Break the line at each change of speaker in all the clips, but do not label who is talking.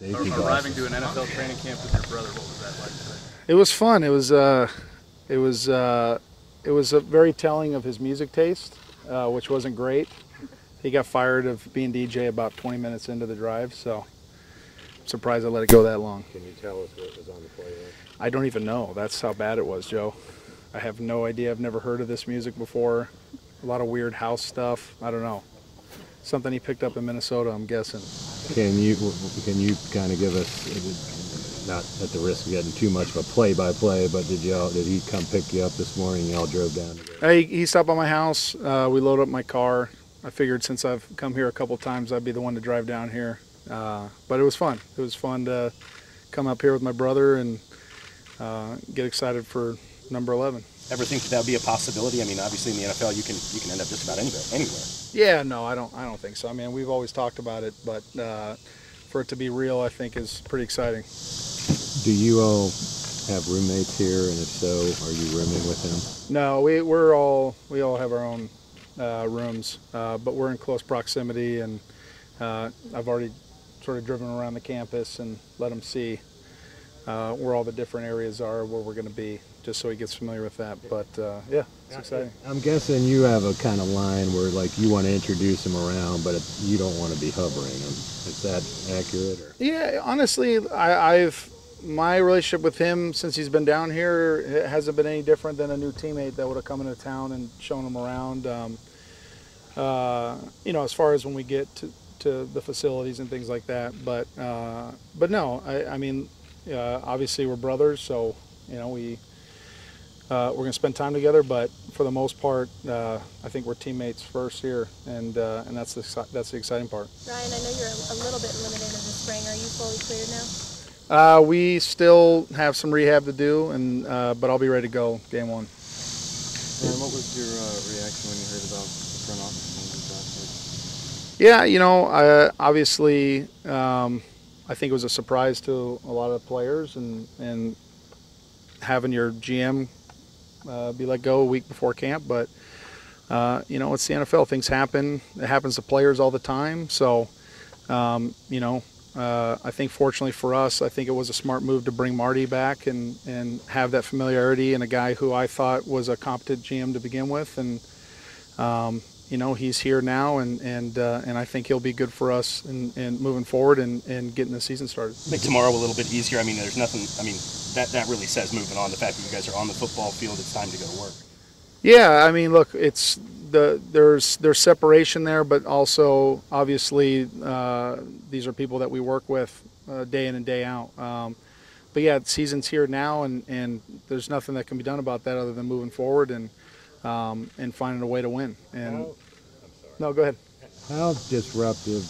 Arriving to an NFL training camp with your brother, what was that like today?
It was fun. It was very telling of his music taste, which wasn't great. He got fired of being DJ about 20 minutes into the drive, so I'm surprised I let it go that long.
Can you tell us what was on the playlist?
I don't even know. That's how bad it was, Joe. I have no idea. I've never heard of this music before. A lot of weird house stuff. I don't know. Something he picked up in Minnesota, I'm guessing.
Can you kind of give us, not at the risk of getting too much of a play-by-play, but did he come pick you up this morning? Y'all drove down together?
He stopped by my house. We loaded up my car. I figured since I've come here a couple times, I'd be the one to drive down here. But it was fun. It was fun to come up here with my brother and get excited for number 11.
Ever think that would be a possibility? I mean, obviously in the NFL, you can end up just about anywhere.
Yeah, no, I don't think so. I mean, we've always talked about it, but for it to be real, I think is pretty exciting.
Do you all have roommates here, and if so, are you rooming with him?
No, we all have our own rooms, but we're in close proximity, and I've already sort of driven around the campus and let him see where all the different areas are, where we're going to be, just so he gets familiar with that. But yeah, it's exciting.
I'm guessing you have a kind of line where like you want to introduce him around, but you don't want to be hovering him. Is that accurate? Or?
Yeah, honestly, my relationship with him since he's been down here, it hasn't been any different than a new teammate that would have come into town and shown him around. As far as when we get to the facilities and things like that. But no, I mean, obviously we're brothers, so we're going to spend time together. But for the most part, I think we're teammates first here, and that's the exciting part.
Ryan, I know you're a little bit limited in the spring. Are you fully cleared now?
We still have some rehab to do, but I'll be ready to go game one.
Ryan, what was your reaction when you heard about the front office?
Yeah, obviously, I think it was a surprise to a lot of the players, and having your GM be let go a week before camp. But it's the NFL. Things happen. It happens to players all the time. So, I think fortunately for us, I think it was a smart move to bring Marty back and have that familiarity, and a guy who I thought was a competent GM to begin with. And he's here now, and I think he'll be good for us in moving forward and getting the season started.
Make tomorrow a little bit easier. I mean, there's nothing. I mean, that really says moving on. The fact that you guys are on the football field, it's time to go to work.
Yeah, I mean, look, there's separation there, but also obviously these are people that we work with day in and day out. But yeah, the season's here now, and there's nothing that can be done about that other than moving forward and finding a way to win. And no, go ahead.
How disruptive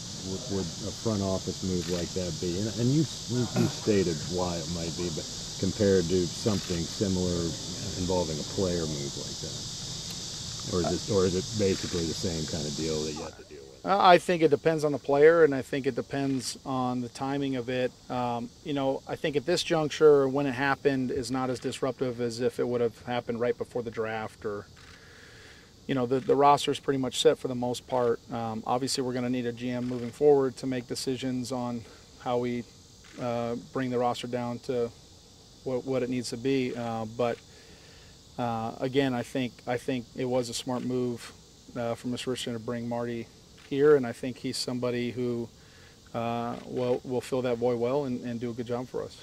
would a front office move like that be? And you stated why it might be, but compared to something similar involving a player move like that, or is it basically the same kind of deal that you have to deal with?
I think it depends on the player, and I think it depends on the timing of it. I think at this juncture, when it happened, is not as disruptive as if it would have happened right before the draft, or the roster is pretty much set for the most part. Obviously, we're going to need a GM moving forward to make decisions on how we bring the roster down to what it needs to be. But again, I think it was a smart move from Mr. Richardson to bring Marty here, and I think he's somebody who will fill that void well and do a good job for us.